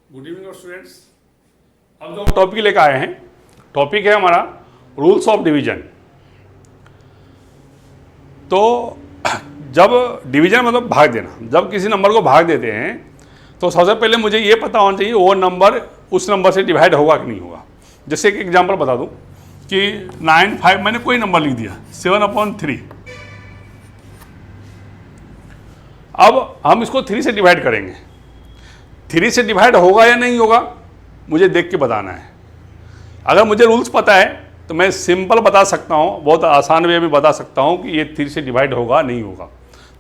Good evening students. अब जो हम टॉपिक लेकर आए हैं, टॉपिक है हमारा रूल्स ऑफ डिवीजन। तो जब डिवीजन मतलब भाग देना, जब किसी नंबर को भाग देते हैं तो सबसे पहले मुझे ये पता होना चाहिए वो नंबर उस नंबर से डिवाइड होगा कि नहीं होगा। जैसे एक एग्जांपल बता दूं कि 9 5 मैंने कोई नंबर लिख दिया 7/3। अब हम इसको 3 से डिवाइड करेंगे। 3 से डिवाइड होगा या नहीं होगा मुझे देख के बताना है। अगर मुझे रूल्स पता है तो मैं सिंपल बता सकता हूँ, बहुत आसान वे में बता सकता हूँ कि ये 3 से डिवाइड होगा नहीं होगा,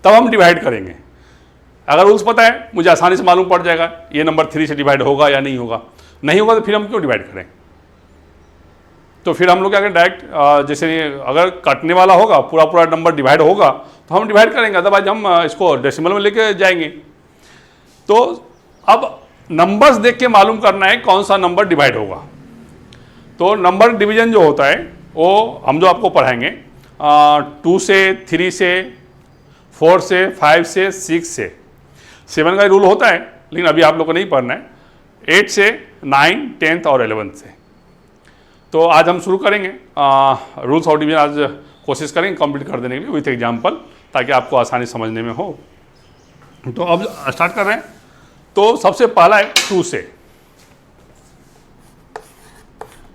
तब हम डिवाइड करेंगे। अगर रूल्स पता है मुझे आसानी से मालूम पड़ जाएगा ये नंबर 3 से डिवाइड होगा या नहीं होगा। नहीं होगा तो फिर हम क्यों डिवाइड करें। तो फिर हम लोग क्या करें, डायरेक्ट जैसे अगर कटने वाला होगा पूरा नंबर डिवाइड होगा तो हम डिवाइड करेंगे, अदरवाइज हम इसको डेसिमल में लेके जाएंगे। तो अब नंबर्स देख के मालूम करना है कौन सा नंबर डिवाइड होगा। तो नंबर डिवीजन जो होता है वो हम जो आपको पढ़ाएंगे 2 से, 3 से, 4 से, 5 से, 6 से, 7 का रूल होता है लेकिन अभी आप लोग को नहीं पढ़ना है। 8 से, 9, 10 और 11 से। तो आज हम शुरू करेंगे रूल्स ऑफ डिवीजन। आज कोशिश करेंगे कंप्लीट कर देने के लिए विथ एग्जाम्पल, ताकि आपको आसानी समझने में हो। तो अब स्टार्ट कर रहे हैं। तो सबसे पहला है 2 से,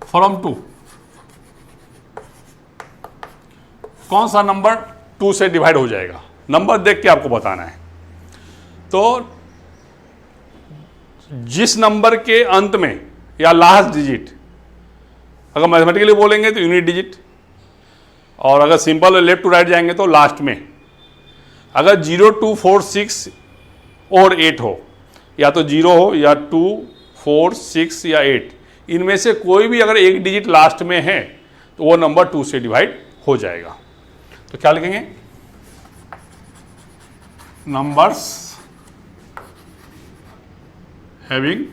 फ्रॉम 2। कौन सा नंबर 2 से डिवाइड हो जाएगा, नंबर देख के आपको बताना है। तो जिस नंबर के अंत में या लास्ट डिजिट, अगर मैथमेटिकली बोलेंगे तो यूनिट डिजिट, और अगर सिंपल लेफ्ट टू राइट जाएंगे तो लास्ट में। अगर 0, 2, 4, 6 और 8 हो, या तो 0 हो या 2, 4, 6 या 8, इनमें से कोई भी अगर एक डिजिट लास्ट में है तो वो नंबर 2 से डिवाइड हो जाएगा। तो क्या लिखेंगे, नंबर्स हैविंग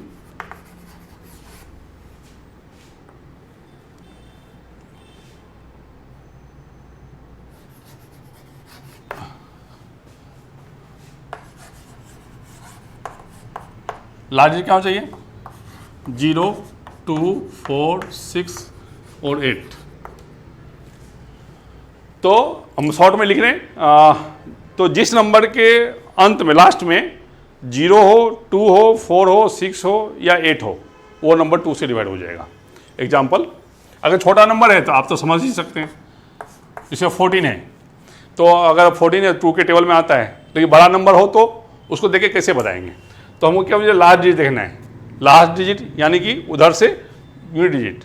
लार्ज डिजिट क्या होना चाहिए, 0, 2, 4, 6 और 8। तो हम शॉर्ट में लिख रहे हैं। तो जिस नंबर के अंत में लास्ट में 0 हो, 2 हो, 4 हो, 6 हो या 8 हो, वो नंबर 2 से डिवाइड हो जाएगा। एग्जाम्पल, अगर छोटा नंबर है तो आप तो समझ ही सकते हैं, जैसे 14 है। तो अगर 14 है 2 के टेबल में आता है, लेकिन बड़ा नंबर हो तो उसको देख के कैसे बताएंगे। तो हमको क्या, मुझे लास्ट डिजिट देखना है। लास्ट डिजिट यानी कि उधर से यूनिट डिजिट,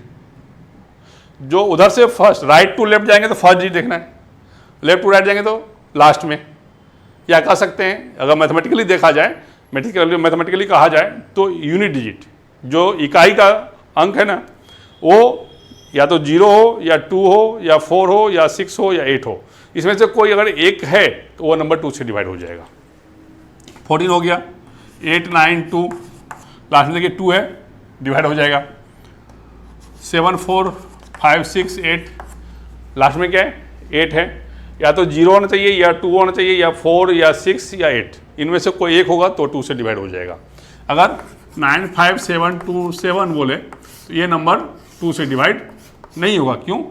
जो उधर से फर्स्ट राइट टू लेफ्ट जाएंगे तो फर्स्ट डिजिट देखना है, लेफ्ट टू राइट जाएंगे तो लास्ट में। या कह सकते हैं अगर मैथमेटिकली देखा जाए, मैथमेटिकली कहा जाए तो यूनिट डिजिट, जो इकाई का अंक है ना, वो या तो 0 हो या 2 हो या 4 हो या 6 हो या 8 हो, इसमें से कोई अगर एक है तो वो नंबर 2 से डिवाइड हो जाएगा। 14 हो गया, 8, 9, 2, लास्ट में देखिए 2 है, डिवाइड हो जाएगा। 7, 4, 5, 6, 8, लास्ट में क्या है, 8 है। या तो 0 होना चाहिए या 2 होना चाहिए या 4 या 6 या 8, इनमें से कोई एक होगा तो 2 से डिवाइड हो जाएगा। अगर 9, 5, 7, 2, 7 बोले तो ये नंबर 2 से डिवाइड नहीं होगा। क्यों,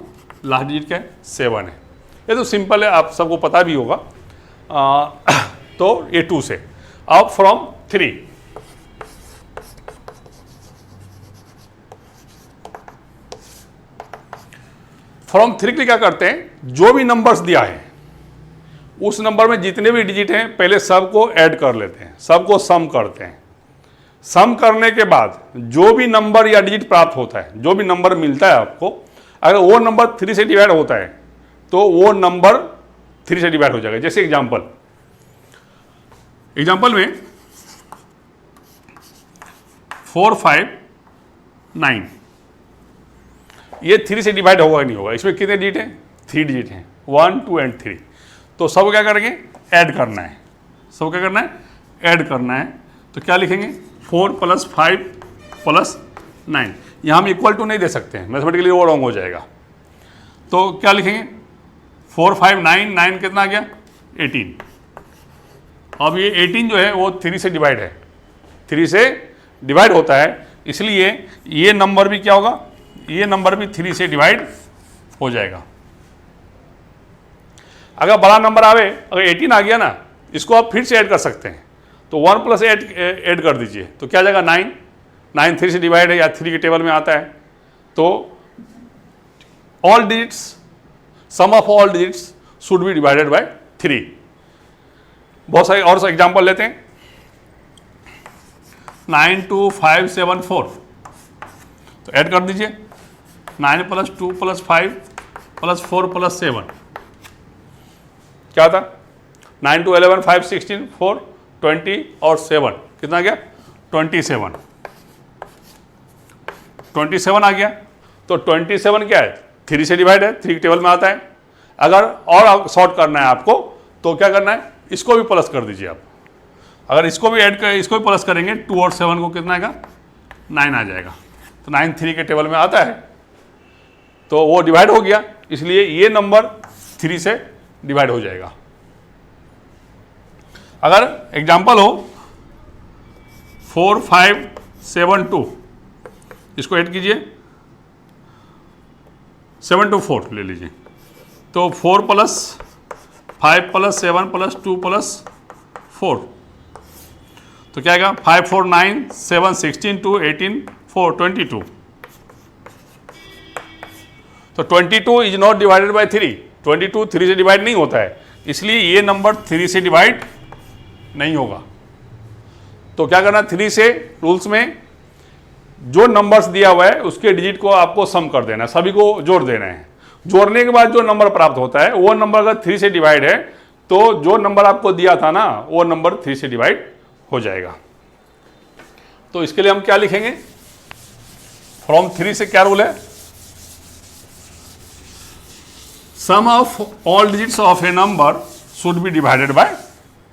लास्ट डिजिट क्या है, 7 है। ये तो सिंपल है, आप सबको पता भी होगा। तो ये 2 से। अब फ्रॉम 3, फ्रॉम 3 के लिए क्या करते हैं, जो भी नंबर्स दिया है उस नंबर में जितने भी डिजिट हैं पहले सबको ऐड कर लेते हैं, सबको सम करते हैं। सम करने के बाद जो भी नंबर या डिजिट प्राप्त होता है, जो भी नंबर मिलता है आपको, अगर वो नंबर 3 से डिवाइड होता है तो वो नंबर 3 से डिवाइड हो जाएगा। जैसे एग्जाम्पल में 4, 5, 9, ये 3 से डिवाइड होगा नहीं होगा। इसमें कितने डिजिट हैं, 3 डिजिट हैं, 1, 2 एंड 3। तो सब क्या करेंगे, ऐड करना है। सब क्या करना है, ऐड करना है। तो क्या लिखेंगे, 4 + 5 + 9। यहाँ हम इक्वल टू नहीं दे सकते हैं, मैथमेटिकली वो रॉन्ग हो जाएगा। तो क्या लिखेंगे, 4, 5, 9, 9 कितना आ गया, 18। अब ये 18 जो है वो 3 से डिवाइड है, 3 से डिवाइड होता है, इसलिए ये नंबर भी क्या होगा, ये नंबर भी 3 से डिवाइड हो जाएगा। अगर बड़ा नंबर आवे, अगर 18 आ गया ना, इसको आप फिर से ऐड कर सकते हैं, तो 1 + 8 ऐड कर दीजिए, तो क्या जाएगा 9। 9 3 से डिवाइड है या 3 के टेबल में आता है, तो all digits, sum of all digits should be divided by 3। बहुत सारे और एग्जाम्पल लेते हैं। 92574, तो ऐड कर दीजिए 9 + 2 + 5 + 4 + 7, क्या था 9 2 11 5 16 4 20 और 7, कितना गया 27। 27 आ गया, तो 27 क्या है 3 से डिवाइड है, 3 के टेबल में आता है। अगर और शॉर्ट करना है आपको, तो क्या करना है, इसको भी प्लस कर दीजिए आप। अगर इसको भी ऐड कर, इसको भी प्लस करेंगे, 2 और 7 को कितना आएगा 9 आ जाएगा, तो 9 3 के टेबल में आता है, तो वो डिवाइड हो गया, इसलिए ये नंबर 3 से डिवाइड हो जाएगा। अगर एग्जाम्पल हो 4572, इसको ऐड कीजिए, 7 to 4 ले लीजिए, तो 4 + 5 + 7 + 2 + 4, तो क्या आएगा 5 4 9 7 16 2 18 4 22, तो 22 इज नॉट डिवाइडेड बाय 3। 22 3 से डिवाइड नहीं होता है, इसलिए ये नंबर 3 से डिवाइड नहीं होगा। तो क्या करना, 3 से रूल्स में जो नंबर्स दिया हुआ है उसके डिजिट को आपको सम कर देना है, सभी को जोड़ देना है। जोड़ने के बाद जो नंबर प्राप्त होता है, वो नंबर अगर 3 से डिवाइड है, तो जो नंबर आपको दिया था ना, वो नंबर 3 से डिवाइड हो जाएगा। तो इसके लिए हम क्या लिखेंगे, फ्रॉम 3 से क्या रूल है, sum of all digits of a number should be divided by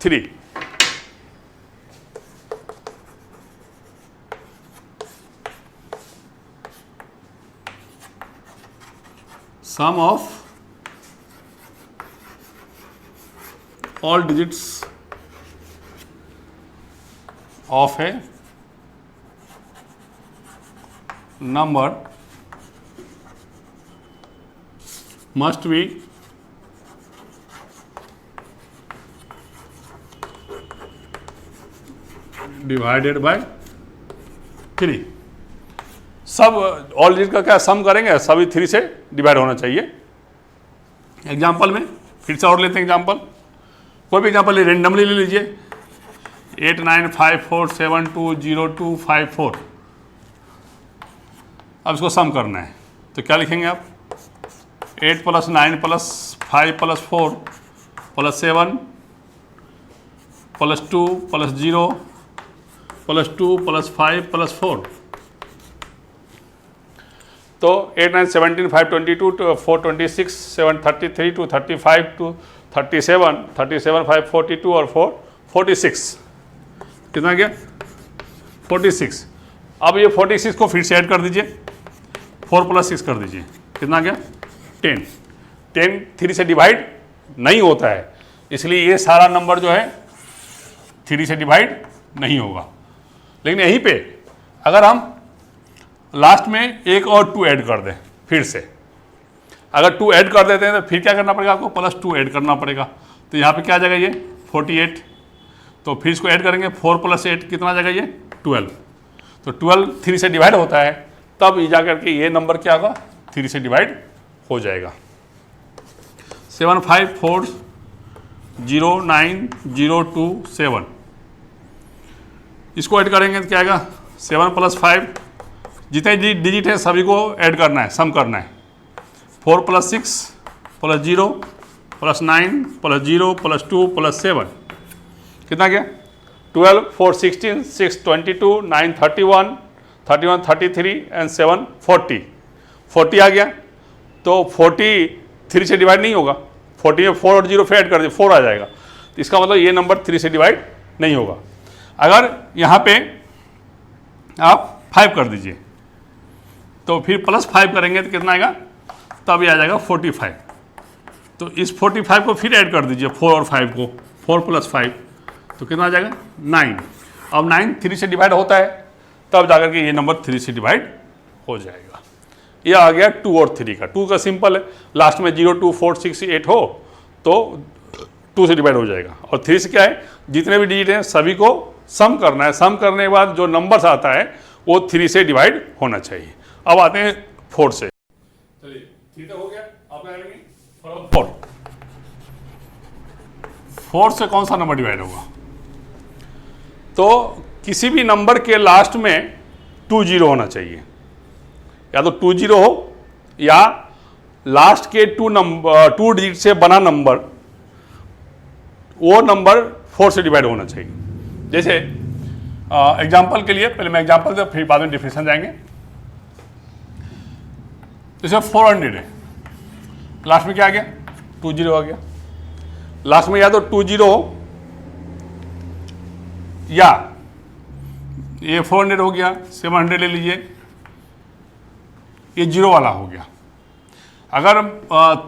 3। Sum of all digits of a number must be divided by 3। सब ऑल डिजिट का क्या सम करेंगे, सभी 3 से डिवाइड होना चाहिए। एग्जाम्पल में फिर से और लेते हैं एग्जाम्पल, कोई भी एग्जाम्पल रेंडमली ले लीजिए, 8 9 5 4 7 2 0 2 5 4। अब इसको सम करना है, तो क्या लिखेंगे आप, 8 + 9 + 5 + 4 + 7 + 2 + 0 + 2 + 5 + 4, तो 8 9 17 5 22 4 26 7 33 2 35 2 37 37 5 42 और 4 46, कितना गया 46। अब ये 46 को फिर से ऐड कर दीजिए, 4 + 6 कर दीजिए, कितना गया 10। 10 3 से डिवाइड नहीं होता है, इसलिए ये सारा नंबर जो है 3 से डिवाइड नहीं होगा। लेकिन यहीं पे अगर हम लास्ट में एक और 2 ऐड कर दें, फिर से अगर 2 ऐड कर देते हैं, तो फिर क्या करना पड़ेगा आपको, +2 ऐड करना पड़ेगा, तो यहाँ पे क्या आ जाएगा ये 48, तो फिर इसको ऐड करेंगे 4 + 8, कितना आ जाएगा ये 12, तो 12 3 से डिवाइड होता है, तब ये जा करके ये नंबर क्या होगा 3 से डिवाइड हो जाएगा। 7 5 4 0 9 0 2 7, इसको ऐड करेंगे तो क्या आएगा 7 + 5, जितने डिजिट है सभी को ऐड करना है, सम करना है, 4 + 6 + 0 + 9 + 0 + 2 + 7, कितना गया 12 4 16 6 22 9 31 31 33 एंड 7 40 40 आ गया, तो 40 3 से डिवाइड नहीं होगा, 40 में 4 और 0 फिर ऐड कर दिए 4 आ जाएगा, तो इसका मतलब ये नंबर 3 से डिवाइड नहीं होगा। अगर यहाँ पे आप 5 कर दीजिए, तो फिर +5 करेंगे तो कितना आएगा, तब ये आ जाएगा 45, तो इस 45 को फिर ऐड कर दीजिए 4 और 5 को, 4 + 5, तो कितना आ जाएगा 9। अब 9 3 से डिवाइड होता है, तब जाकर के ये नंबर 3 से डिवाइड हो जाएगा। ये आ गया 2 और 3 का। 2 का सिंपल है, लास्ट में 0 2 4 6 8 हो तो 2 से डिवाइड हो जाएगा। और 3 से क्या है, जितने भी डिजिट हैं सभी को सम करना है। सम करने के बाद जो नंबर्स आता है वो 3 से डिवाइड होना चाहिए। अब आते हैं 4 से। चलिए 3 तक हो गया, आप क्या करेंगे 4 से कौन सा नंबर डिवाइड होगा? तो किसी भी नंबर के लास्ट में 2 0 होना चाहिए, या तो 2 0 हो या लास्ट के 2 डिजिट से बना नंबर, वो नंबर 4 से डिवाइड होना चाहिए। जैसे एग्जांपल के लिए पहले मैं एग्जांपल से फिर बाद में डिफिनेशन जाएंगे। जैसे 400 है, लास्ट में क्या आ गया 2 0 आ गया। लास्ट में या तो 2 0 हो या ये 400 हो गया, 700 ले लीजिए, ये 0 वाला हो गया। अगर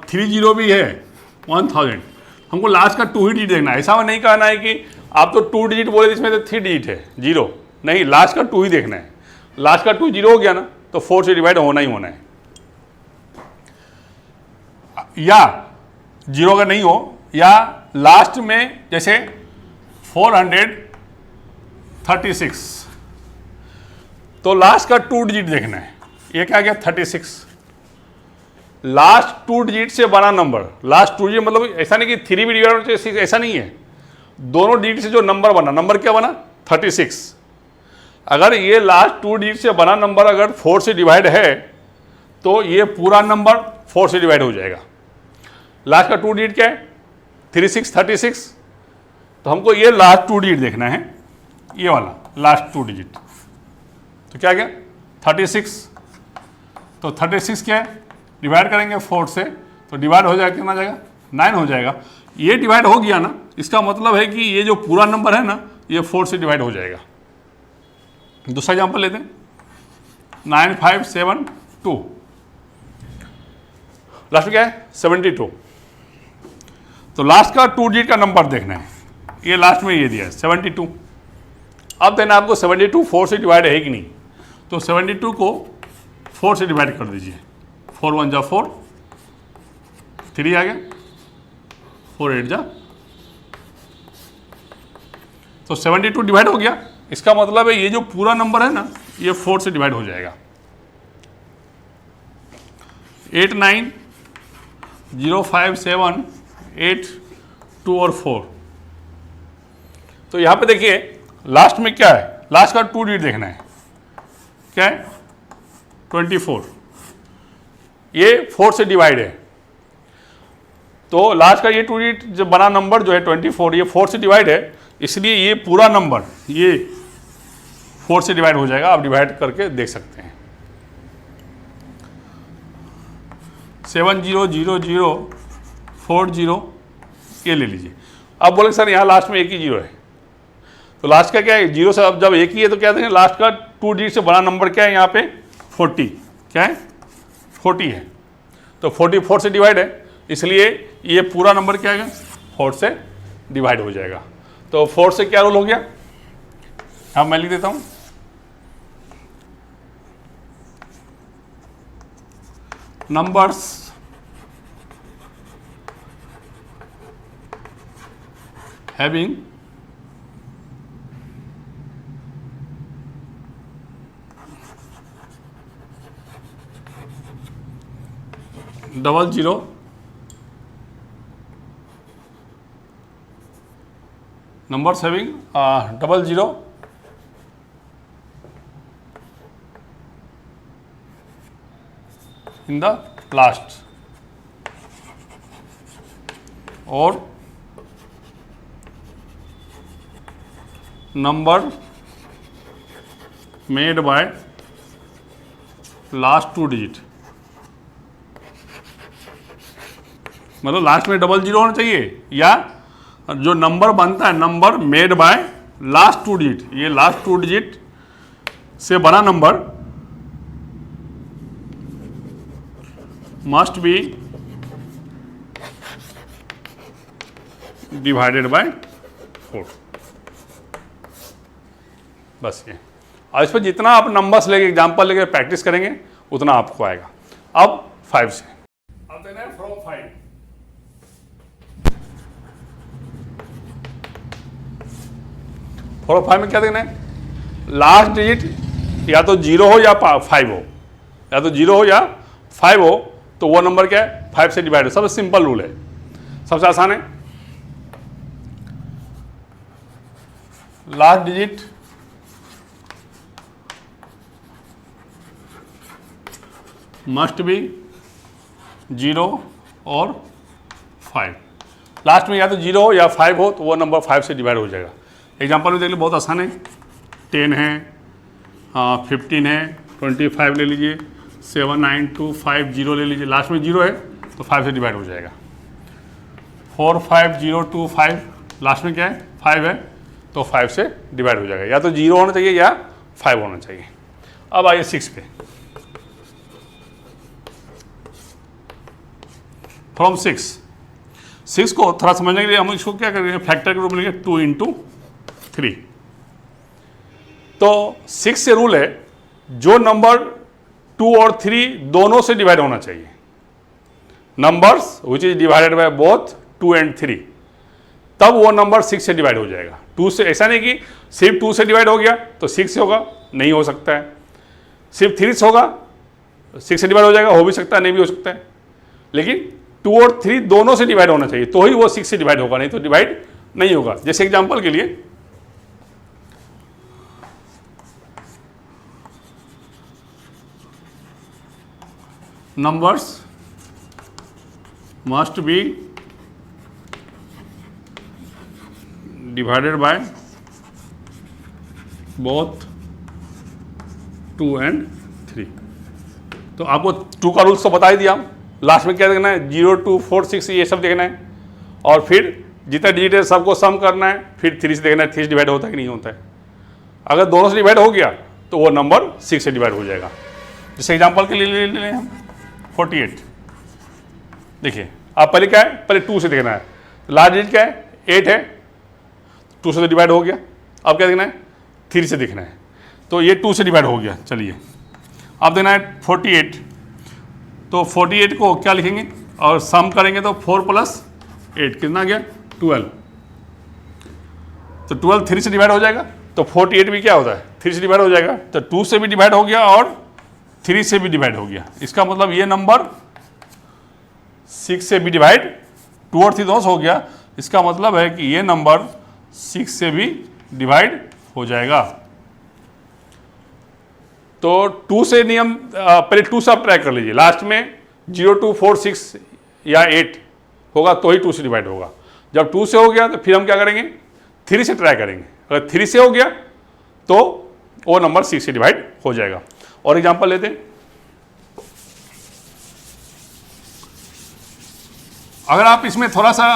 3 0 भी है 1000, हमको लास्ट का 2 ही डिजिट देखना है। ऐसा नहीं कहना है कि आप तो 2 डिजिट बोले इसमें तो 3 डिजिट है 0, नहीं, लास्ट का 2 ही देखना है। लास्ट का 2 0 हो गया ना तो 4 से डिवाइड होना ही होना है। या 0 अगर नहीं हो, या लास्ट में जैसे 436, तो लास्ट का 2 डिजिट देखना है। ये क्या गया 36, लास्ट 2 डिजिट से बना नंबर। लास्ट 2 डिजिट मतलब ऐसा नहीं कि 3 भी डिवाइड होना चाहिए, ऐसा नहीं है। दोनों डिजिट से जो नंबर बना, नंबर क्या बना 36। अगर ये लास्ट 2 डिजिट से बना नंबर अगर 4 से डिवाइड है तो ये पूरा नंबर 4 से डिवाइड हो जाएगा। लास्ट का 2 डिजिट क्या है 36, तो हमको ये लास्ट 2 डिजिट देखना है, ये वाला लास्ट 2 डिजिट। तो क्या गया 36, तो 36 क्या है, डिवाइड करेंगे 4 से तो डिवाइड हो जाएगा, कितना जाएगा 9 हो जाएगा। ये डिवाइड हो गया ना, इसका मतलब है कि ये जो पूरा नंबर है ना ये 4 से डिवाइड हो जाएगा। दूसरा एग्जांपल लेते हैं 9572, लास्ट में क्या है 72, तो लास्ट का 2 डिजिट का नंबर देखना है। ये लास्ट में ये दिया है 72। अब देना आपको 72 4 से डिवाइड है कि नहीं, तो 72 को 4 से डिवाइड कर दीजिए। 4 1 जा 4, 3 आ गया, 4 8 जा, तो 72 डिवाइड हो गया। इसका मतलब है ये जो पूरा नंबर है ना ये 4 से डिवाइड हो जाएगा। 8 9 0 5 7 8 2 और 4, तो यहां पे देखिए लास्ट में क्या है, लास्ट का 2 डिजिट देखना है, क्या है 24, ये 4 से डिवाइड है। तो लास्ट का ये 2 डिजिट जो बना नंबर जो है 24, ये 4 से डिवाइड है, इसलिए ये पूरा नंबर ये 4 से डिवाइड हो जाएगा। आप डिवाइड करके देख सकते हैं। 7 0 0 0 4 0, ये ले लीजिए। अब बोले सर यहाँ लास्ट में एक ही 0 है, तो लास्ट का क्या है 0 से, अब जब एक ही है तो क्या देंगे, लास्ट का 2 डिजिट से बड़ा नंबर क्या है यहाँ पे 40, क्या है 40 है, तो 44 से डिवाइड है, इसलिए ये पूरा नंबर क्या है 4 से डिवाइड हो जाएगा। तो 4 से क्या रूल हो गया, हाँ मैं लिख देता हूँ, numbers having double zero numbers having double zero in the last or number made by last 2 digit, मतलब लास्ट में डबल 0 होना चाहिए, या जो नंबर बनता है number made by last 2 digit, ये लास्ट 2 डिजिट से बना number must be divided bye 4, बस ये। और इस पर जितना आप नंबर्स लेके एग्जाम्पल लेके प्रैक्टिस करेंगे उतना आपको आएगा। अब 5 से, अब देना है फ्रॉम 5। फ्रॉम 5 में क्या देना है, लास्ट डिजिट या तो 0 हो या 5 हो, या तो 0 हो या 5 हो, तो वो नंबर क्या है 5 से डिवाइड हो। सबसे सिंपल रूल है, सबसे आसान है। लास्ट डिजिट मस्ट बी 0 और 5। लास्ट में या तो 0 हो या 5 हो तो वो नंबर 5 से डिवाइड हो जाएगा। एग्जांपल में देख लीजिए, बहुत आसान है। 10 है, 15 है, 25 ले लीजिए, 7 9 2 5 0 ले लीजिए। लास्ट में 0 है तो 5 से डिवाइड हो जाएगा। 4 5 0 2 5, लास्ट में क्या है 5 है तो 5 से डिवाइड हो जाएगा। या तो 0 होना चाहिए या 5 होना चाहिए। अब आइए 6 पे। फ्रॉम 6 को थोड़ा समझने के लिए हम इसको क्या करेंगे, फैक्टर के रूप में लेंगे 2 × 3। तो 6 से रूल है जो नंबर 2 और 3 दोनों से डिवाइड होना चाहिए। Numbers which is divided by both 2 and 3, तब वो नंबर 6 से डिवाइड हो जाएगा। 2 से, ऐसा नहीं कि सिर्फ 2 से डिवाइड हो गया तो 6 से होगा, नहीं हो सकता है। सिर्फ 3 से होगा 6 से डिवाइड हो जाएगा, हो भी सकता है, नहीं भी हो सकता है। लेकिन 2 और 3 दोनों से डिवाइड होना चाहिए तो ही वो 6 से डिवाइड होगा, नहीं तो डिवाइड नहीं होगा। जैसे एग्जांपल के लिए numbers must be divided by both 2 and 3। तो आपको 2 का रूल्स तो बता ही दिया। लास्ट में क्या देखना है, 0 2 4 6 ये सब देखना है, और फिर जितना डिजिट है सबको सम करना है, फिर 3 से देखना है 3 से डिवाइड होता है कि नहीं होता है। अगर दोनों से डिवाइड हो गया तो वो नंबर 6 से डिवाइड हो जाएगा। जैसे एग्जांपल के लिए ले लें हम 48। देखिए आप पहले क्या है, पहले 2 से देखना है। लास्ट डिजिट क्या है 8 है, 2 से तो डिवाइड हो गया। अब क्या देखना है 3 से देखना है, तो ये 2 से डिवाइड हो गया। चलिए अब देना है 48, तो 48 को क्या लिखेंगे और सम करेंगे तो 4 + 8 कितना गया 12। तो 12 3 से डिवाइड हो जाएगा, तो 48 भी क्या होता है 3 से डिवाइड हो जाएगा। तो 2 से भी डिवाइड हो गया और 3 से भी डिवाइड हो गया। इसका मतलब ये नंबर 6 से भी डिवाइड, 2 और 3 दोनों से हो गया। इसका मतलब है कि ये नंबर 6 से भी डिवाइड हो जाएगा। तो 2 से नियम, पहले 2 से आप ट्राई कर लीजिए। लास्ट में 0 2 4 6 या 8 होगा तो ही 2 से डिवाइड होगा। जब 2 से हो गया तो फिर हम क्या करेंगे 3 से ट्राई करेंगे। अगर 3 से हो गया तो वो नंबर 6 से डिवाइड हो जाएगा। और एग्जांपल लेते हैं, अगर आप इसमें थोड़ा सा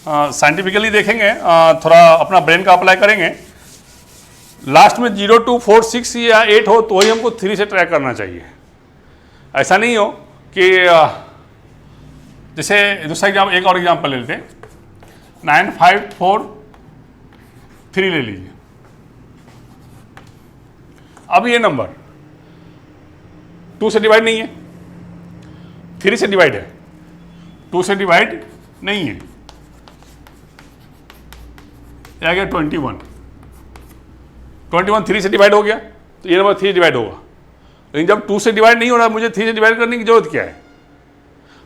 साइंटिफिकली देखेंगे, थोड़ा अपना ब्रेन का अप्लाई करेंगे, लास्ट में 0 2 4 6 या 8 हो तो ही हमको 3 से ट्राई करना चाहिए। ऐसा नहीं हो कि जैसे दूसरा एग्जाम्पल, एक और एग्जांपल ले लेते हैं, 9 5 4 3 ले लीजिए। अब ये नंबर 2 से डिवाइड नहीं है, 3 से डिवाइड है, 2 से डिवाइड नहीं है। आ गया 21, 3 से डिवाइड हो गया तो ये नंबर 3 डिवाइड होगा। लेकिन जब 2 से डिवाइड नहीं हो रहा, मुझे 3 से डिवाइड करने की जरूरत क्या है।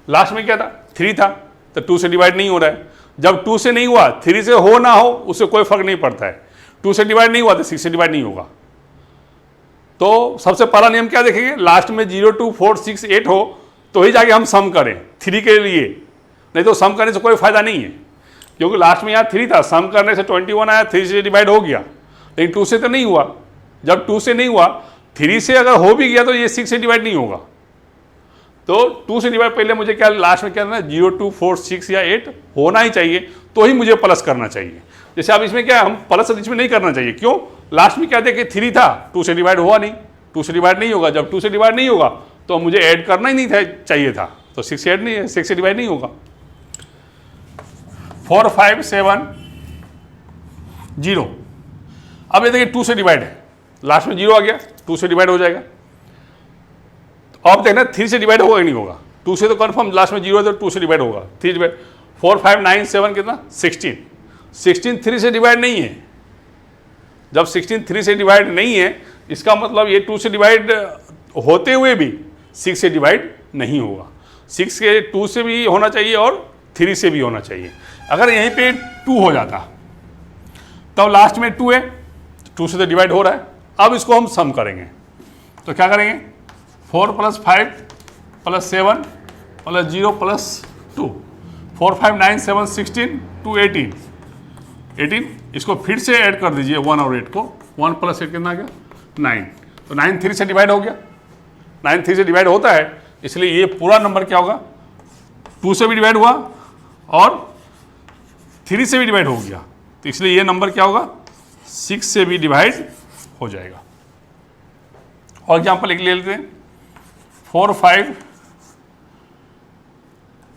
लास्ट में क्या था 3 था, तो 2 से डिवाइड नहीं हो रहा है। जब 2 से नहीं हुआ, 3 से हो ना हो उससे कोई फर्क नहीं पड़ता है। 2 से डिवाइड नहीं हुआ तो 6 से डिवाइड नहीं होगा। तो सबसे पहला नियम क्या देखेंगे, लास्ट में 0 2 4 6 8 हो तो ही जाके हम सम करें 3 के लिए, नहीं तो सम करने से कोई फायदा नहीं है। क्योंकि लास्ट में यहाँ 3 था, सम करने से 21 आया, 3 से डिवाइड हो गया, लेकिन 2 से तो नहीं हुआ। जब 2 से नहीं हुआ, 3 से अगर हो भी गया तो ये 6 से डिवाइड नहीं होगा। तो 2 से डिवाइड पहले मुझे क्या लास्ट में क्या करना है, 0 2 4 6 या 8 होना ही चाहिए तो ही मुझे प्लस करना चाहिए। जैसे अब इसमें क्या है, हम प्लस इसमें नहीं करना चाहिए। क्यों, लास्ट में क्या देखे 3 था, 2 से डिवाइड हुआ नहीं, 2 से डिवाइड नहीं होगा। जब 2 से डिवाइड नहीं होगा तो मुझे ऐड करना ही नहीं था, चाहिए था, तो 6 से ऐड नहीं है, 6 से डिवाइड नहीं होगा। 4 5 7 0, अब ये देखिए 2 से डिवाइड है, लास्ट में 0 आ गया, 2 से डिवाइड हो जाएगा। तो अब देखना 3 से डिवाइड होगा कि नहीं होगा। 2 से तो कन्फर्म, लास्ट में 0 है तो 2 से डिवाइड होगा। 3 डिवाइड 4 5 9 7 कितना 16। 16 3 से डिवाइड नहीं है। जब 16 3 से डिवाइड नहीं है, इसका मतलब ये 2 से डिवाइड होते हुए भी 6 से डिवाइड नहीं होगा। 6 के 2 से भी होना चाहिए और 3 से भी होना चाहिए। अगर यहीं पे 2 हो जाता तब लास्ट में 2 है, 2 से तो डिवाइड हो रहा है। अब इसको हम सम करेंगे तो क्या करेंगे, 4 + 5 + 7 + 0 + 2, 4 5 9 7 16 2 18, 18। इसको फिर से ऐड कर दीजिए 1 और 8 को, 1 + 8 कितना आ गया 9। तो 9 3 से डिवाइड हो गया, 9 3 से डिवाइड होता है, इसलिए ये पूरा नंबर क्या होगा, 2 से भी डिवाइड हुआ और 3 से भी डिवाइड हो गया, तो इसलिए ये नंबर क्या होगा 6 से भी डिवाइड हो जाएगा। और एग्जाम्पल एक ले लेते हैं, 4 5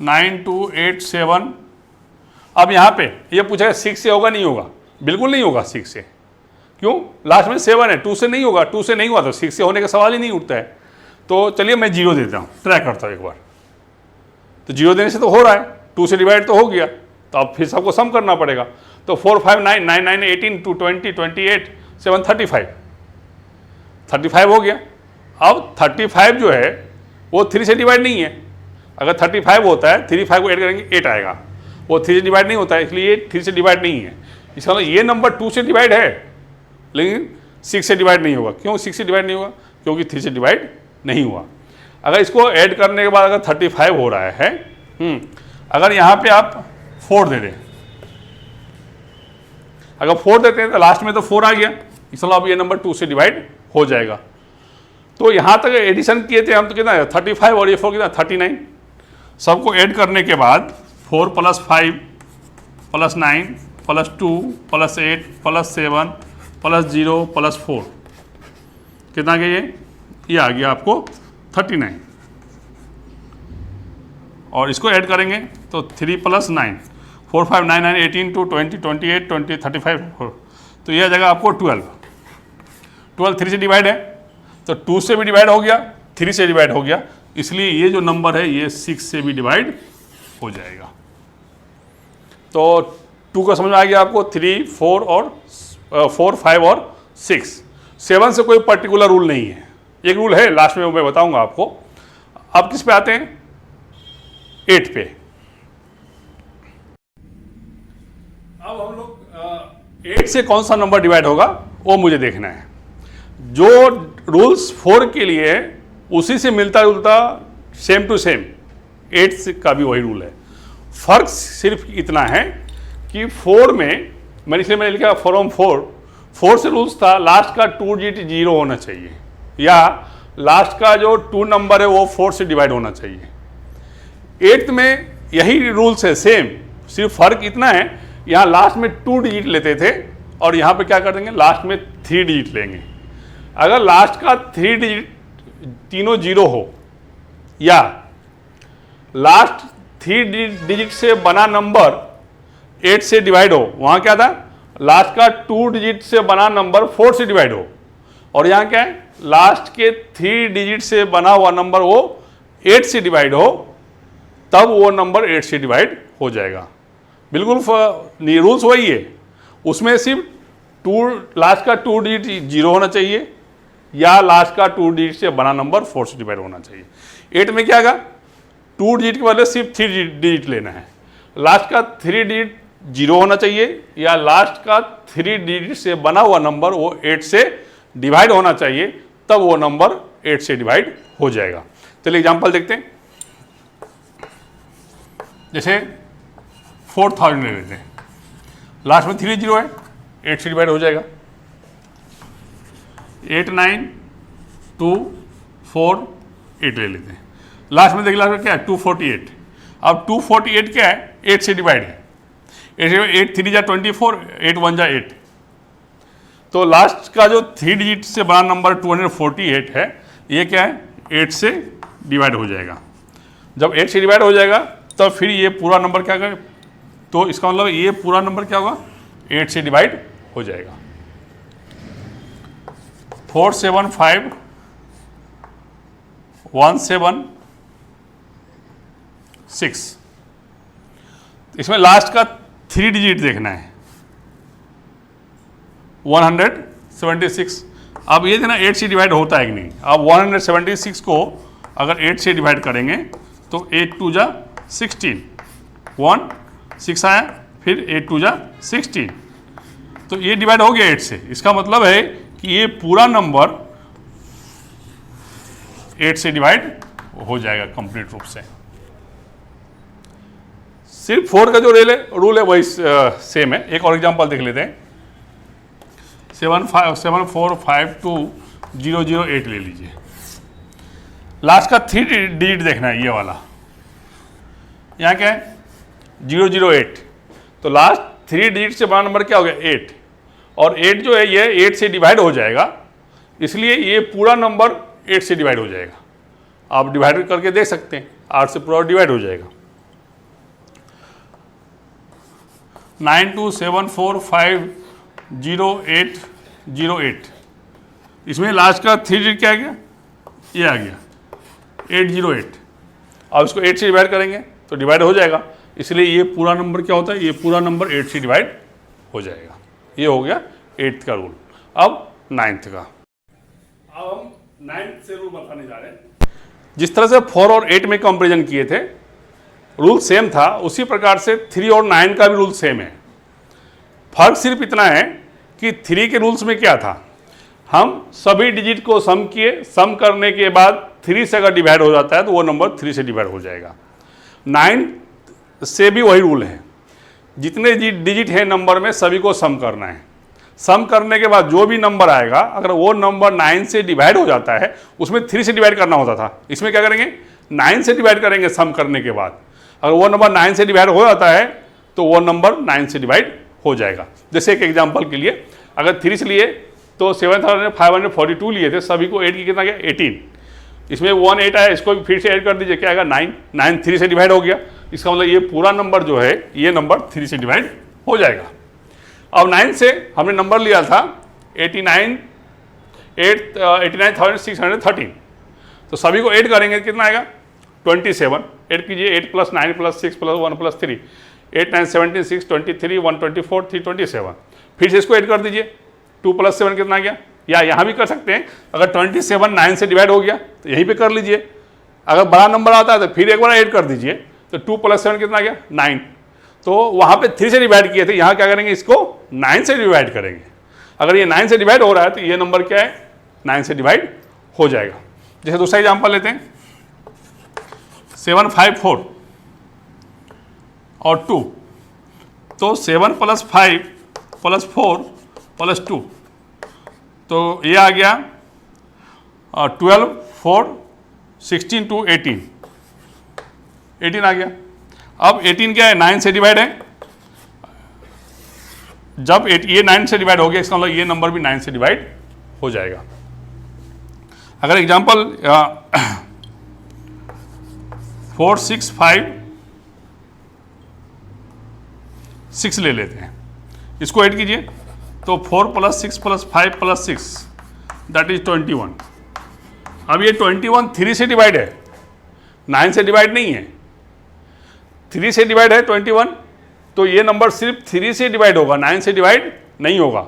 9 2 8 7। अब यहाँ पे ये पूछेगा 6 से होगा नहीं होगा, बिल्कुल नहीं होगा 6 से। क्यों, लास्ट में 7 है, 2 से नहीं होगा, 2 से नहीं हुआ तो 6 से होने का सवाल ही नहीं उठता है। तो चलिए मैं 0 देता हूँ, ट्राई करता हूँ एक बार। तो 0 देने से तो हो रहा है, 2 से डिवाइड तो हो गया, तो अब फिर सबको सम करना पड़ेगा। तो 4 5 9 9 9 18 2 20 28 7 35 हो गया। अब 35 जो है वो 3 से डिवाइड नहीं है। अगर 35 होता है 3 5 को ऐड करेंगे 8 आएगा, वो 3 से डिवाइड नहीं होता है, इसलिए 3 से डिवाइड नहीं है। इसका मतलब ये नंबर 2 से डिवाइड है लेकिन 6 से डिवाइड नहीं होगा। क्यों 6 से डिवाइड नहीं होगा, क्योंकि 3 से डिवाइड नहीं हुआ। अगर इसको ऐड करने के बाद अगर 35 हो रहा है, अगर यहाँ पे आप 4 दे दें, अगर 4 देते हैं तो लास्ट में तो 4 आ गया, इसलिए अब ये नंबर 2 से डिवाइड हो जाएगा। तो यहाँ तक एडिशन किए थे हम, तो कितना है 35 और ये 4 कितना 39। सबको ऐड करने के बाद 4 + 5 + 9 + 2 + 8 + 7 + 0 + 4 कितना गया ये आ गया आपको 39। और इसको ऐड करेंगे तो 3 + 9 4 5 9 9 18 2 20 28 20 35 तो यह आ जाएगा आपको 12। 3 से डिवाइड है तो 2 से भी डिवाइड हो गया, 3 से डिवाइड हो गया, इसलिए ये जो नंबर है ये 6 से भी डिवाइड हो जाएगा। तो 2 का समझ में आ गया आपको, 3 4 और 4 5 और 6। 7 से कोई पर्टिकुलर रूल नहीं है, एक रूल है लास्ट में मैं बताऊंगा आपको। अब किस पे आते हैं 8 पे। अब हम लोग 8 से कौन सा नंबर डिवाइड होगा वो मुझे देखना है। जो रूल्स 4 के लिए है उसी से मिलता जुलता सेम टू सेम 8 का भी वही रूल है। फर्क सिर्फ इतना है कि 4 में मैंने लिखा फ्रॉम 4 से रूल्स था लास्ट का 2 डिजिट 0 होना चाहिए, या लास्ट का जो 2 नंबर है वो 4 से डिवाइड होना चाहिए। 8 में यही रूल्स है सेम, सिर्फ फर्क इतना है यहाँ लास्ट में 2 डिजिट लेते थे और यहाँ पे क्या कर देंगे लास्ट में 3 डिजिट लेंगे। अगर लास्ट का 3 डिजिट तीनों 0 हो या लास्ट 3 डिजिट से बना नंबर 8 से डिवाइड हो, वहाँ क्या था लास्ट का 2 डिजिट से बना नंबर 4 से डिवाइड हो, और यहाँ क्या है लास्ट के 3 डिजिट से बना हुआ नंबर वो 8 से डिवाइड हो, तब वो नंबर 8 से डिवाइड हो जाएगा। बिल्कुल रूल्स वही है, उसमें सिर्फ लास्ट का 2 डिजिट 0 होना चाहिए या लास्ट का 2 डिजिट से बना नंबर 4 से डिवाइड होना चाहिए। 8 में क्या आएगा 2 डिजिट के बदले सिर्फ 3 डिजिट लेना है, लास्ट का 3 डिजिट 0 होना चाहिए या लास्ट का 3 डिजिट से बना हुआ नंबर वो 8 से डिवाइड होना चाहिए, तब वो नंबर 8 से डिवाइड हो जाएगा। चलिए एग्जांपल देखते हैं, जैसे 4000 ले लेते हैं, लास्ट में 3 0 है, 8 से डिवाइड हो जाएगा। 8 9 2 4 8 ले लेते हैं, लास्ट में देखिए लास्ट में क्या है 248। अब 248 क्या है 8 से डिवाइड है, 8 3 जा 24, 8 1 जा 8, तो लास्ट का जो 3 डिजिट से बड़ा नंबर 248 है, ये क्या है 8 से डिवाइड हो जाएगा। जब 8 से डिवाइड हो जाएगा तब फिर ये पूरा नंबर क्या करें, तो इसका मतलब ये पूरा नंबर क्या होगा 8 से डिवाइड हो जाएगा। 47517 6। इसमें लास्ट का 3 डिजिट देखना है 176। अब ये देना 8 से डिवाइड होता है कि नहीं। अब 176 को अगर 8 से डिवाइड करेंगे तो 8 2 जा 16, 1 6 आया, फिर 8 2 जा 16, तो ये डिवाइड हो गया 8 से। इसका मतलब है कि ये पूरा नंबर 8 से डिवाइड हो जाएगा कंप्लीट रूप से। सिर्फ 4 का जो रूल है वही सेम है। एक और एग्जांपल देख लेते हैं। 7452008 ले लीजिए। लास्ट का 3 डिजिट देखना है, ये वाला। यहाँ क्या है 008, तो लास्ट 3 डिजिट से बड़ा नंबर क्या हो गया 8, और 8 जो है ये 8 से डिवाइड हो जाएगा, इसलिए ये पूरा नंबर 8 से डिवाइड हो जाएगा। आप डिवाइड करके देख सकते हैं, 8 से पूरा डिवाइड हो जाएगा। 9274500808, इसमें लास्ट का 3 डिजिट क्या आ गया, ये आ गया 808। अब इसको 8 से डिवाइड करेंगे तो डिवाइड हो जाएगा, इसलिए ये पूरा नंबर क्या होता है, ये पूरा नंबर 8 से डिवाइड हो जाएगा। ये हो गया 8th का रूल। अब 9th का, अब हम 9th से रूल बताने जा रहे हैं। जिस तरह से 4 और 8 में कंपेरिजन किए थे, रूल सेम था, उसी प्रकार से 3 और 9 का भी रूल सेम है। फर्क सिर्फ इतना है कि 3 के रूल्स में क्या था, हम सभी डिजिट को सम किए, सम करने के बाद 3 से अगर डिवाइड हो जाता है तो वो नंबर 3 से डिवाइड हो जाएगा। 9 से भी वही रूल है, जितने डिजिट है नंबर में सभी को सम करना है। सम करने के बाद जो भी नंबर आएगा, अगर वो नंबर 9 से डिवाइड हो जाता है, उसमें 3 से डिवाइड करना होता था, इसमें क्या करेंगे 9 से डिवाइड करेंगे सम करने के बाद। अगर वो नंबर 9 से डिवाइड हो जाता है तो वो नंबर 9 से डिवाइड हो जाएगा। जैसे एक एग्जांपल के लिए, अगर 3 से लिए तो 7542 लिए थे, सभी को 8 की कितना गया 18, इसमें 1 8 आया, इसको भी फिर से ऐड कर दीजिए, क्या आएगा 9, 9 3 से डिवाइड हो गया। इसका मतलब ये पूरा नंबर जो है ये नंबर 3 से डिवाइड हो जाएगा। अब 9 से हमने नंबर लिया था 89,613, तो सभी को ऐड करेंगे कितना आएगा 27। ऐड कीजिए, 8 + 9 + 6 + 1 + 3, 8 9 17 6 23 124 327। फिर से इसको ऐड कर दीजिए, 2 + 7 कितना आ गया, या यहाँ भी कर सकते हैं। अगर 27 9 से डिवाइड हो गया तो यहीं पे कर लीजिए। अगर बड़ा नंबर आता है तो फिर एक बार ऐड कर दीजिए, तो 2 + 7 कितना आ गया 9। तो वहाँ पे 3 से डिवाइड किए थे, यहाँ क्या करेंगे इसको 9 से डिवाइड करेंगे। अगर ये 9 से डिवाइड हो रहा है तो ये नंबर क्या है 9 से डिवाइड हो जाएगा। जैसे दूसरा एग्जाम्पल लेते हैं, 754 और 2, तो 7 + 5 + 4 + 2, तो ये आ गया 12 4 16 2 18 आ गया। अब 18 क्या है 9 से डिवाइड है, जब ये 9 से डिवाइड हो गया, इसका मतलब ये नंबर भी 9 से डिवाइड हो जाएगा। अगर एग्जांपल 4 6 5 6 ले लेते हैं, इसको ऐड कीजिए, तो 4 + 6 + 5 + 6 दैट इज 21। अब ये 21 3 से डिवाइड है, 9 से डिवाइड नहीं है, 3 से डिवाइड है 21, तो ये नंबर सिर्फ 3 से डिवाइड होगा, 9 से डिवाइड नहीं होगा।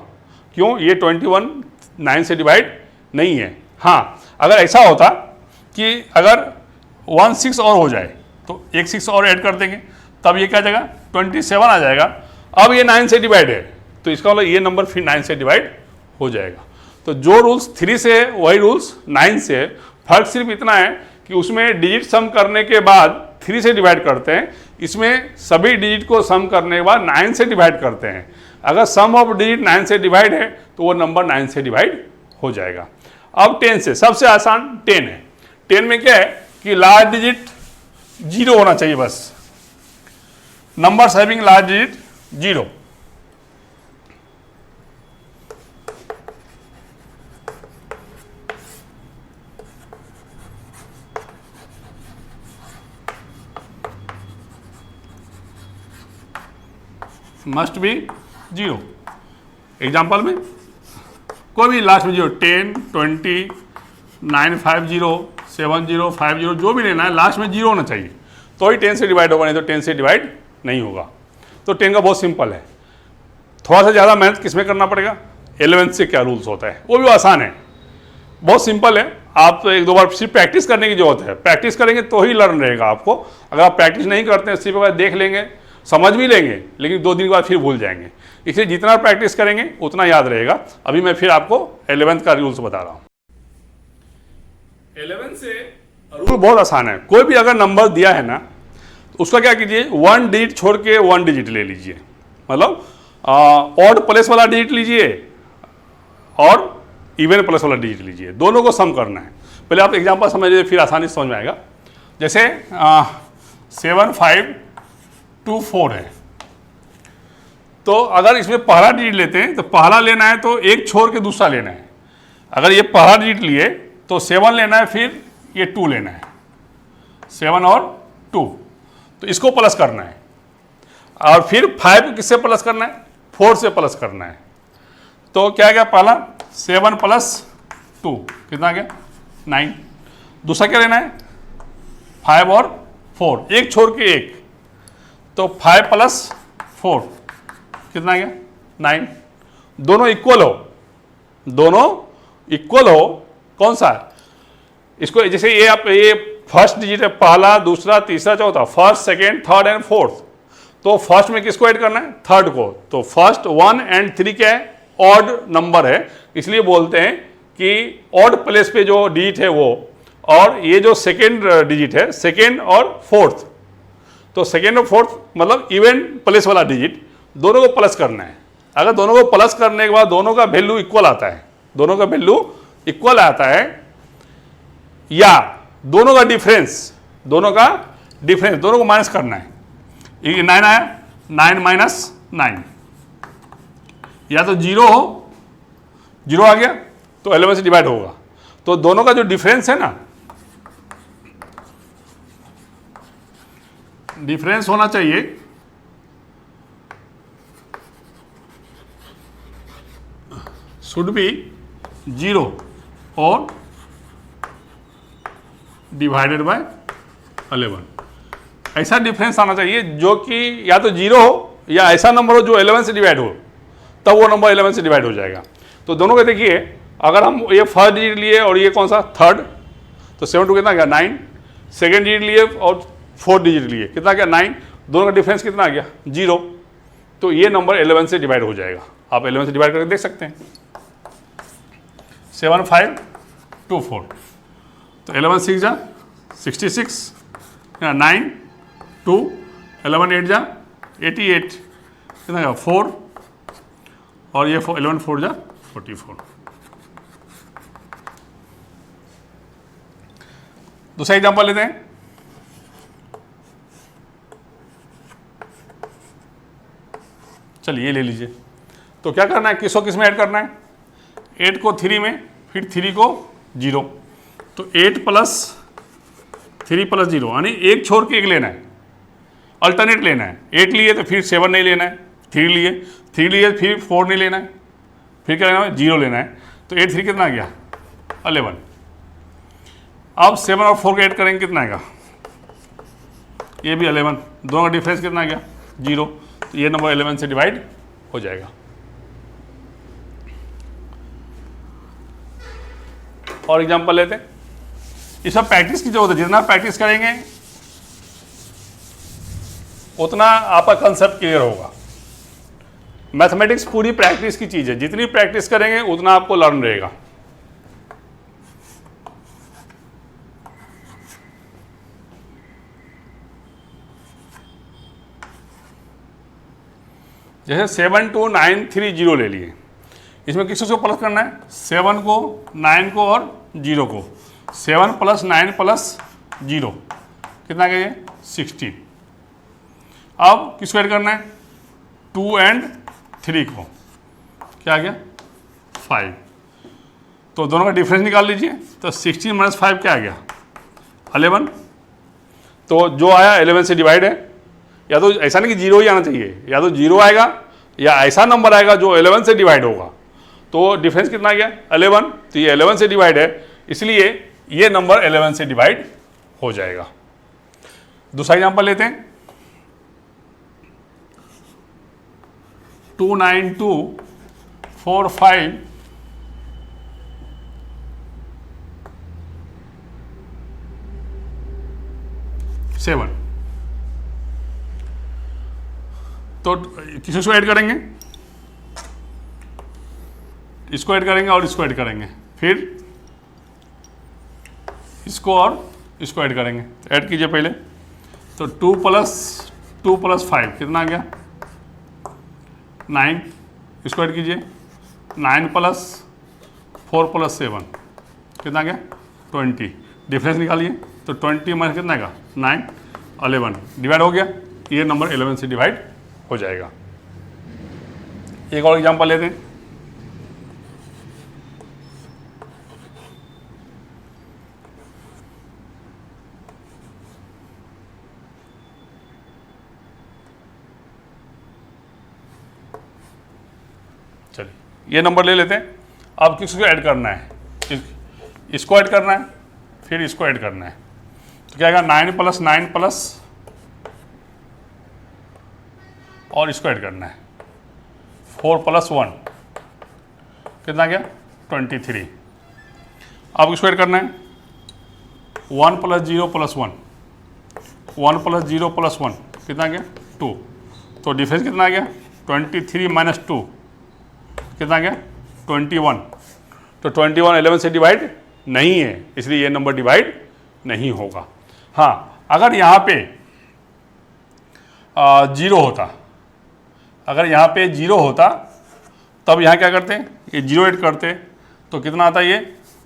क्यों, ये 21 9 से डिवाइड नहीं है। हाँ, अगर ऐसा होता कि अगर 1 6 और हो जाए तो एक 6 और ऐड कर देंगे, तब ये क्या जाएगा 27 आ जाएगा। अब ये 9 से डिवाइड है, तो इसका मतलब ये नंबर फिर 9 से डिवाइड हो जाएगा। तो जो रूल्स 3 से है वही रूल्स 9 से है। फर्क सिर्फ इतना है कि उसमें डिजिट सम करने के बाद 3 से डिवाइड करते हैं, इसमें सभी डिजिट को सम करने के बाद 9 से डिवाइड करते हैं। अगर सम ऑफ डिजिट 9 से डिवाइड है तो वो नंबर 9 से डिवाइड हो जाएगा। अब 10 से, सबसे आसान 10 है। 10 में क्या है कि लार्ज डिजिट 0 होना चाहिए, बस numbers having large digit 0। Must be 0। Example में कोई भी लास्ट में 0, 10, 20, 950, 7050 जो भी लेना है लास्ट में 0 होना चाहिए, तो ही 10 से डिवाइड होगा, नहीं तो 10 से डिवाइड नहीं होगा। तो 10 का बहुत सिंपल है। थोड़ा सा ज़्यादा मेहनत किस में करना पड़ेगा, 11 से क्या रूल्स होता है, वो भी आसान है, बहुत सिंपल है। आप तो एक दो बार सिर्फ प्रैक्टिस करने की जरूरत है, प्रैक्टिस करेंगे तो ही लर्न रहेगा आपको। अगर आप प्रैक्टिस नहीं करते हैं, सिर्फ अगर देख लेंगे समझ भी लेंगे, लेकिन 2 दिन के बाद फिर भूल जाएंगे। इसलिए जितना प्रैक्टिस करेंगे उतना याद रहेगा। अभी मैं फिर आपको 11th का रूल्स बता रहा हूँ। 11 से रूल बहुत आसान है। कोई भी अगर नंबर दिया है ना, तो उसका क्या कीजिए, 1 डिजिट छोड़ के 1 डिजिट ले लीजिए, मतलब ऑड प्लस वाला डिजिट लीजिए और इवन प्लस वाला डिजिट लीजिए, दोनों को सम करना है। पहले आप एग्जांपल समझ लीजिए, फिर आसानी से समझ में आएगा। जैसे 7524 है, तो अगर इसमें पहला डिजिट लेते हैं तो पहला लेना है तो एक छोड़ के दूसरा लेना है। अगर ये पहला डिजिट लिए तो 7 लेना है, फिर ये 2 लेना है, 7 और 2, तो इसको प्लस करना है। और फिर 5 को किससे प्लस करना है, 4 से प्लस करना है। तो क्या गया, पहला 7 + 2 कितना गया, 9। दूसरा क्या लेना है, 5 और 4, एक छोड़ के एक, तो 5 + 4 कितना गया, 9। दोनों इक्वल हो, दोनों इक्वल हो, कौन सा है, इसको जैसे ये आप ये फर्स्ट डिजिट है, पहला दूसरा तीसरा चौथा, first second third and fourth, तो फर्स्ट में किसको ऐड करना है, थर्ड को। तो फर्स्ट 1 और 3 क्या है, ऑड नंबर है, इसलिए बोलते हैं कि ऑड प्लेस पे जो डिजिट है वो, और ये जो सेकेंड डिजिट है सेकेंड और फोर्थ, तो सेकेंड और फोर्थ मतलब इवन प्लेस वाला डिजिट, दोनों को प्लस करना है। अगर दोनों को प्लस करने के बाद दोनों का वैल्यू इक्वल आता है, दोनों का वैल्यू इक्वल आता है, या दोनों का डिफरेंस, दोनों को माइनस करना है। ये 9 आया, 9 - 9, या तो 0 हो, 0 आ गया तो 11 से डिवाइड होगा। तो दोनों का जो डिफरेंस है ना, डिफरेंस होना चाहिए शुड बी 0 और डिवाइडेड बाय 11। ऐसा डिफरेंस आना चाहिए जो कि या तो 0 हो या ऐसा नंबर हो जो 11 से डिवाइड हो, तब वो नंबर 11 से डिवाइड हो जाएगा। तो दोनों को देखिए, अगर हम ये फर्स्ट डिजिट लिए और ये कौन सा थर्ड, तो 7 2 कितना गया, 9। सेकेंड डिजिट लिए और फोर्थ डिजिट लिए, कितना गया, 9। दोनों का डिफरेंस कितना आ गया, 0। तो ये नंबर 11 से डिवाइड हो जाएगा। आप 11 से डिवाइड करके देख सकते हैं। 7524, तो 11 6 जा 66, 9 2, 11 8 जा 88, कितना गया 4, और ये 11 4 जा 44। दूसरा एग्जांपल लेते हैं। चलिए ये ले लीजिए। तो क्या करना है, किसको किस में ऐड करना है, 8 को 3 में, फिर 3 को 0, तो 8 + 3 + 0, यानी एक छोड़ के एक लेना है, अल्टरनेट लेना है। 8 लिए तो फिर 7 नहीं लेना है, 3 लिए फिर 4 नहीं लेना है, फिर क्या लेना है, 0 लेना है। तो 8 3 कितना गया, 11। अब 7 और 4 को ऐड करेंगे, कितना आएगा, ये भी 11। दोनों का डिफरेंस कितना आ गया, 0। तो ये नंबर 11 से डिवाइड हो जाएगा। और एग्जांपल लेते हैं। ये सब प्रैक्टिस की जरूरत है, जितना प्रैक्टिस करेंगे उतना आपका कंसेप्ट क्लियर होगा। मैथमेटिक्स पूरी प्रैक्टिस की चीज़ है, जितनी प्रैक्टिस करेंगे उतना आपको लर्न रहेगा। जैसे 7 2 9 3 0 ले लिए, इसमें किसको प्लस करना है, 7 को 9 को और 0 को। 7 + 9 + 0 कितना गया, 16। अब किसको ऐड करना है, 2 और 3 को, क्या आ गया, 5। तो दोनों का डिफरेंस निकाल लीजिए। तो 16 - 5 क्या आ गया, 11। तो जो आया 11 से डिवाइड है। या तो ऐसा नहीं कि 0 ही आना चाहिए, या तो 0 आएगा या ऐसा नंबर आएगा जो 11 से डिवाइड होगा। तो डिफरेंस कितना आ गया 11, तो ये 11 से डिवाइड है, इसलिए ये नंबर 11 से डिवाइड हो जाएगा। दूसरा एग्जांपल लेते हैं, 29245 तो किसको ऐड करेंगे, इसको ऐड करेंगे और इसको ऐड करेंगे, फिर इसको और इसको ऐड करेंगे। ऐड कीजिए पहले, तो 2 + 5 कितना आ गया 9, इसको ऐड कीजिए, 9 + 4 + 7 कितना आ गया 20, डिफरेंस निकालिए, तो 20 माइनस कितना आएगा 9, 11 डिवाइड हो गया, ये नंबर 11 से डिवाइड हो जाएगा। एक और एग्जांपल लेते हैं, चलिए ये नंबर ले लेते हैं। अब किसको ऐड करना है, इसको ऐड करना है, फिर इसको ऐड करना है, तो क्या आएगा 9 + 9 + और इसको ऐड करना है 4 + 1 कितना गया 23। अब इसको ऐड करना है 1 + 0 + 1, 1 + 0 + 1 कितना गया 2, तो डिफरेंस कितना आ गया 23 - 2 कितना गया 21, तो 21 11 से डिवाइड नहीं है, इसलिए ये नंबर डिवाइड नहीं होगा। हाँ, अगर यहाँ पे 0 होता, अगर यहाँ पे 0 होता तब यहाँ क्या करते हैं, ये 0 ऐड करते, तो कितना आता ये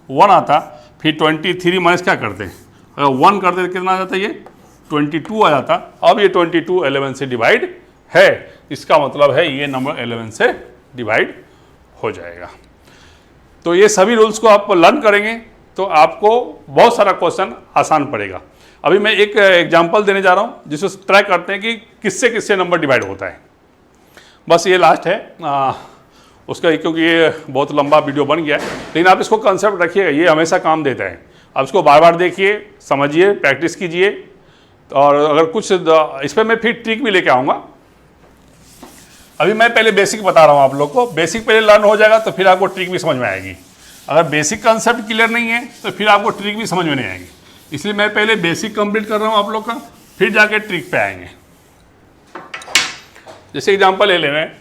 1 आता, फिर 23 माइनस क्या करते हैं, अगर 1 करते तो कितना आ जाता ये 22 आ जाता। अब ये 22 11 से डिवाइड है, इसका मतलब है ये नंबर 11 से डिवाइड हो जाएगा। तो ये सभी रूल्स को आप लर्न करेंगे तो आपको बहुत सारा क्वेश्चन आसान पड़ेगा। अभी मैं एक एग्जांपल देने जा रहा हूँ जिससे ट्राई करते हैं कि किससे किससे नंबर डिवाइड होता है। बस ये लास्ट है उसका, क्योंकि ये बहुत लंबा वीडियो बन गया है, लेकिन आप इसको कंसेप्ट रखिएगा, ये हमेशा काम देता है। आप इसको बार बार देखिए, समझिए, प्रैक्टिस कीजिए, और अगर कुछ इस पर मैं फिर ट्रिक भी लेके आऊँगा। अभी मैं पहले बेसिक बता रहा हूँ आप लोग को, बेसिक पहले लर्न हो जाएगा तो फिर आपको ट्रिक भी समझ में आएगी। अगर बेसिक कंसेप्ट क्लियर नहीं है तो फिर आपको ट्रिक भी समझ में नहीं आएगी, इसलिए मैं पहले बेसिक कंप्लीट कर रहा हूँ आप लोग का, फिर जाके ट्रिक पे आएंगे। जैसे एग्जांपल ले रहे हैं,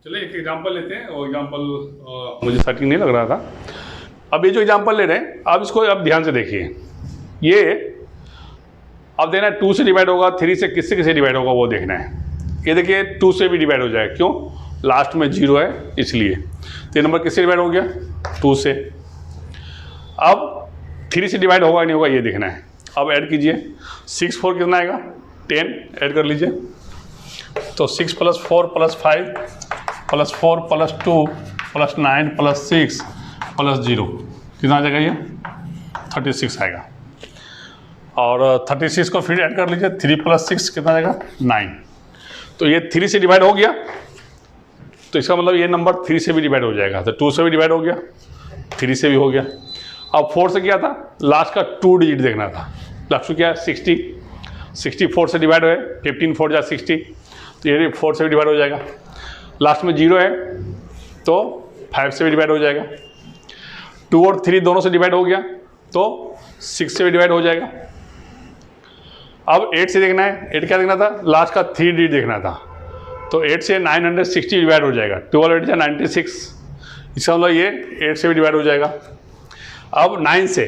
चलिए एक एग्जांपल लेते हैं, और एग्जांपल मुझे सेटिंग नहीं लग रहा था। अब ये जो एग्जांपल ले रहे हैं आप इसको अब ध्यान से देखिए, ये अब देना है 2 से डिवाइड होगा, 3 से किससे किससे डिवाइड होगा वो देखना है। ये देखिए 2 से भी डिवाइड हो जाएगा, क्यों, लास्ट में 0 है इसलिए। तो ये नंबर किससे डिवाइड हो गया 2 से। अब 3 से डिवाइड होगा नहीं होगा ये देखना है। अब ऐड कीजिए, 6 4 कितना आएगा 10, ऐड कर लीजिए, तो 6 + 4 + 5 + 4 + 2 + 9 + 6 + 0 कितना आ जाएगा ये 36 आएगा। और 36 को फिर ऐड कर लीजिए, 3 + 6 कितना आ जाएगा 9। तो ये 3 से डिवाइड हो गया, तो इसका मतलब ये नंबर 3 से भी डिवाइड हो जाएगा। तो 2 से भी डिवाइड हो गया, 3 से भी हो गया। अब 4 से क्या था, लास्ट का 2 डिजिट देखना था। लास्ट क्या है 60, 64 से डिवाइड है, 15 4 जा 60, तो ये 4 से भी डिवाइड हो जाएगा। लास्ट में 0 है तो 5 से भी डिवाइड हो जाएगा। 2 और 3 दोनों से डिवाइड हो गया तो 6 से भी डिवाइड हो जाएगा। अब 8 से देखना है, 8 क्या देखना था, लास्ट का 3 डिजिट देखना था, तो 8 से 960 डिवाइड हो जाएगा। 12 8 96, इसका मतलब ये 8 से भी डिवाइड हो जाएगा। अब 9 से,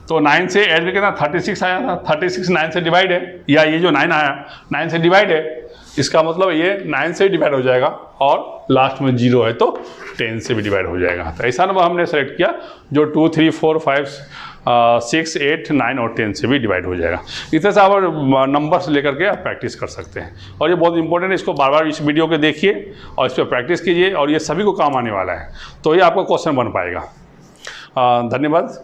तो 9 से ऐड करके ना 36 आया था, 36 9 से डिवाइड है, या ये जो 9 आया 9 से डिवाइड है, इसका मतलब ये 9 से डिवाइड हो जाएगा, और लास्ट में 0 है तो 10 से भी डिवाइड हो जाएगा। तो ऐसा नंबर हमने सेलेक्ट किया जो 2 3 4 5 6, 8, 9 और 10 से भी डिवाइड हो जाएगा। इस तरह से आप नंबर्स लेकर के आप प्रैक्टिस कर सकते हैं, और ये बहुत इंपॉर्टेंट है, इसको बार बार इस वीडियो को देखिए और इस पर प्रैक्टिस कीजिए, और ये सभी को काम आने वाला है, तो ये आपका क्वेश्चन बन पाएगा। धन्यवाद।